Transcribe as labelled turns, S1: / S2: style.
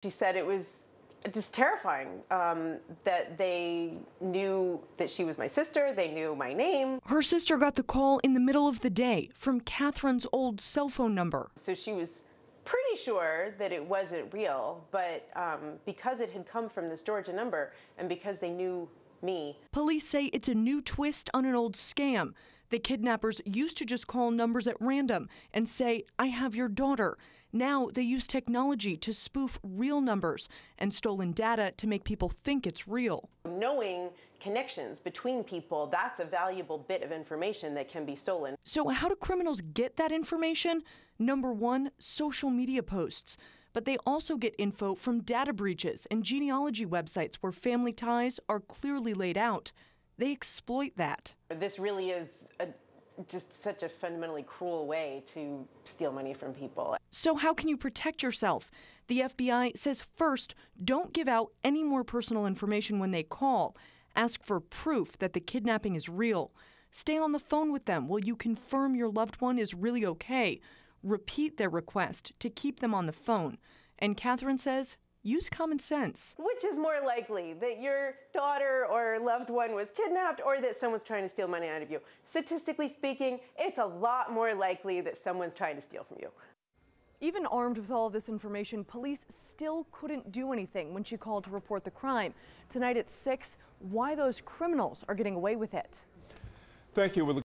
S1: She said it was just terrifying that they knew that she was my sister, they knew my name.
S2: Her sister got the call in the middle of the day from Catherine's old cell phone number.
S1: So she was pretty sure that it wasn't real, but because it had come from this Georgia number and because they knew me.
S2: Police say it's a new twist on an old scam. The kidnappers used to just call numbers at random and say, "I have your daughter." Now they use technology to spoof real numbers and stolen data to make people think it's real.
S1: Knowing connections between people, that's a valuable bit of information that can be stolen.
S2: So how do criminals get that information? Number one, social media posts. But they also get info from data breaches and genealogy websites where family ties are clearly laid out. They exploit that.
S1: This really is just such a fundamentally cruel way to steal money from people.
S2: So how can you protect yourself? The FBI says first, don't give out any more personal information when they call. Ask for proof that the kidnapping is real. Stay on the phone with them while you confirm your loved one is really okay. Repeat their request to keep them on the phone. And Catherine says, use common sense.
S1: Which is more likely, that your daughter or loved one was kidnapped or that someone's trying to steal money out of you? Statistically speaking, it's a lot more likely that someone's trying to steal from you.
S2: Even armed with all of this information, police still couldn't do anything when she called to report the crime. Tonight at 6, why those criminals are getting away with it.
S3: Thank you.